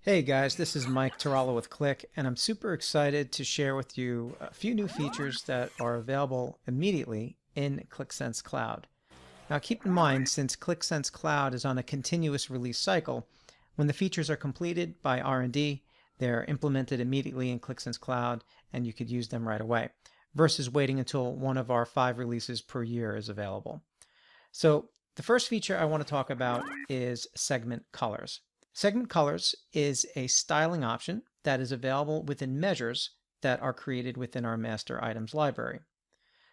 Hey guys, this is Mike Tarallo with Qlik, and I'm super excited to share with you a few new features that are available immediately in Qlik Sense Cloud. Now keep in mind, since Qlik Sense Cloud is on a continuous release cycle, when the features are completed by R&D, they're implemented immediately in Qlik Sense Cloud and you could use them right away, versus waiting until one of our 5 releases per year is available. So the first feature I want to talk about is segment colors. Segment colors is a styling option that is available within measures that are created within our master items library.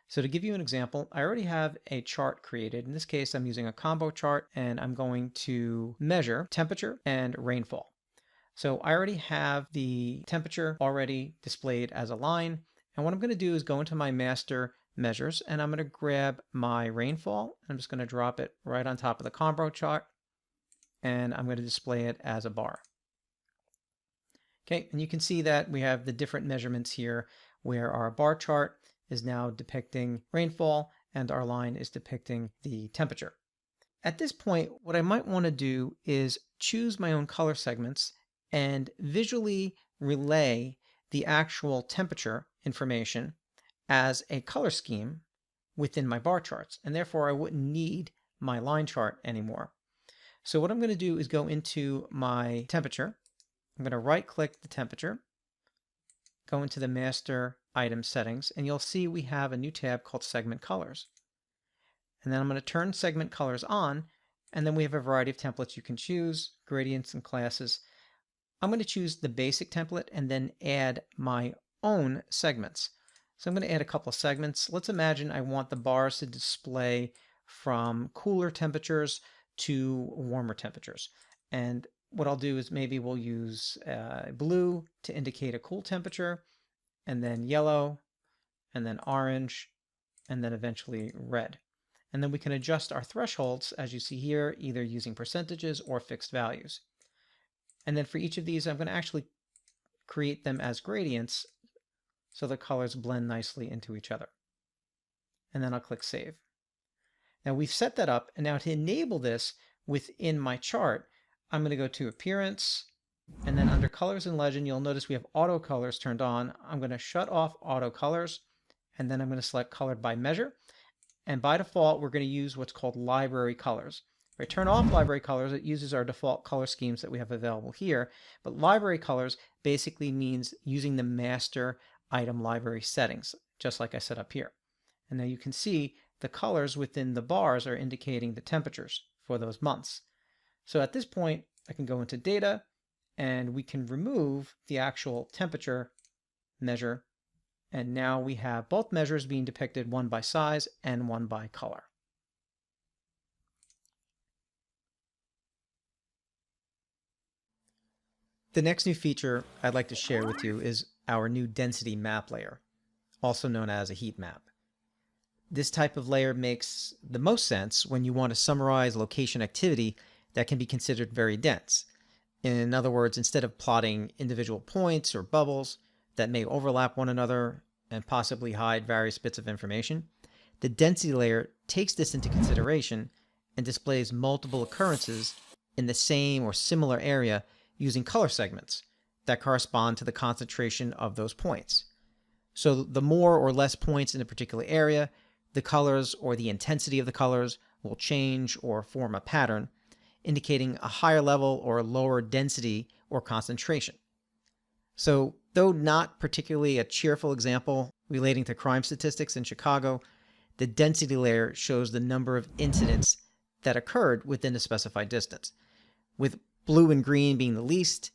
So to give you an example, I already have a chart created. In this case, I'm using a combo chart and I'm going to measure temperature and rainfall. So I already have the temperature already displayed as a line. And what I'm going to do is go into my master measures and I'm going to grab my rainfall. I'm just going to drop it right on top of the combo chart and I'm going to display it as a bar. Okay, and you can see that we have the different measurements here where our bar chart is now depicting rainfall and our line is depicting the temperature. At this point, what I might want to do is choose my own color segments and visually relay the actual temperature information as a color scheme within my bar charts, and therefore I wouldn't need my line chart anymore. So what I'm going to do is go into my temperature. I'm going to right click the temperature, go into the master item settings, and you'll see we have a new tab called segment colors. And then I'm going to turn segment colors on, and then we have a variety of templates you can choose, gradients and classes. I'm going to choose the basic template and then add my own segments. So I'm going to add a couple of segments. Let's imagine I want the bars to display from cooler temperatures to warmer temperatures. And what I'll do is maybe we'll use blue to indicate a cool temperature, and then yellow, and then orange, and then eventually red. And then we can adjust our thresholds, as you see here, either using percentages or fixed values. And then for each of these, I'm going to actually create them as gradients so the colors blend nicely into each other. And then I'll click Save. Now we've set that up, and now to enable this within my chart, I'm going to go to Appearance, and then under Colors and Legend, you'll notice we have Auto Colors turned on. I'm going to shut off Auto Colors, and then I'm going to select Colored by Measure. And by default, we're going to use what's called Library Colors. If I turn off Library Colors, it uses our default color schemes that we have available here. But Library Colors basically means using the master item library settings, just like I set up here. And now you can see the colors within the bars are indicating the temperatures for those months. So at this point, I can go into Data, and we can remove the actual temperature measure. And now we have both measures being depicted, one by size and one by color. The next new feature I'd like to share with you is our new density map layer, also known as a heat map. This type of layer makes the most sense when you want to summarize location activity that can be considered very dense. In other words, instead of plotting individual points or bubbles that may overlap one another and possibly hide various bits of information, the density layer takes this into consideration and displays multiple occurrences in the same or similar area using color segments that correspond to the concentration of those points. So the more or less points in a particular area, the colors or the intensity of the colors will change or form a pattern, indicating a higher level or lower density or concentration. So, though not particularly a cheerful example relating to crime statistics in Chicago, the density layer shows the number of incidents that occurred within a specified distance, with blue and green being the least,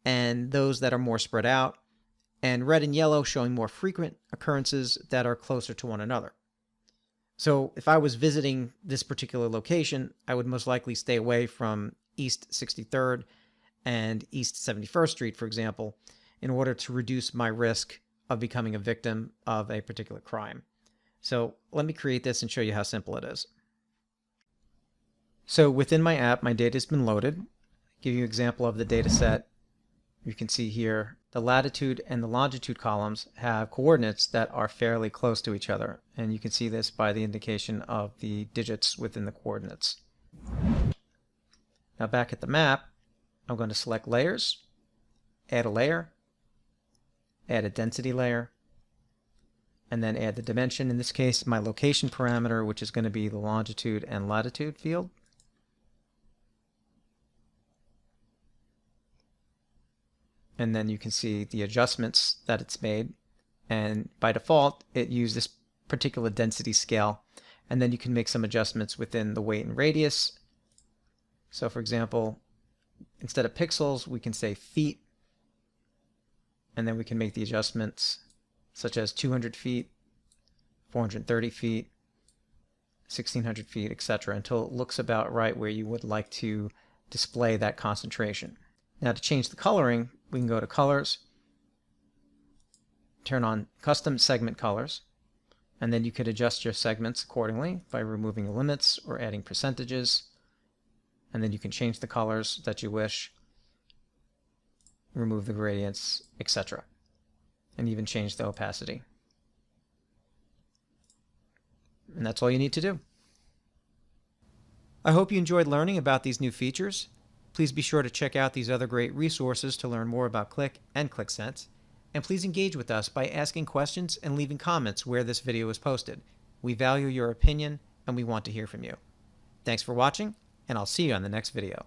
and those that are more spread out, and red and yellow showing more frequent occurrences that are closer to one another. So if I was visiting this particular location, I would most likely stay away from East 63rd and East 71st Street, for example, in order to reduce my risk of becoming a victim of a particular crime. So let me create this and show you how simple it is. So within my app, my data has been loaded. I'll give you an example of the data set. You can see here the latitude and the longitude columns have coordinates that are fairly close to each other, and you can see this by the indication of the digits within the coordinates. Now back at the map, I'm going to select layers, add a layer, add a density layer, and then add the dimension. In this case, my location parameter, which is going to be the longitude and latitude field. And then you can see the adjustments that it's made. And by default, it used this particular density scale. And then you can make some adjustments within the weight and radius. So for example, instead of pixels, we can say feet. And then we can make the adjustments such as 200 feet, 430 feet, 1600 feet, etc. until it looks about right where you would like to display that concentration. Now to change the coloring, we can go to Colors, turn on Custom Segment Colors, and then you could adjust your segments accordingly by removing the limits or adding percentages. And then you can change the colors that you wish, remove the gradients, etc. And even change the opacity. And that's all you need to do. I hope you enjoyed learning about these new features. Please be sure to check out these other great resources to learn more about Qlik and Qlik Sense. And please engage with us by asking questions and leaving comments where this video is posted. We value your opinion and we want to hear from you. Thanks for watching, and I'll see you on the next video.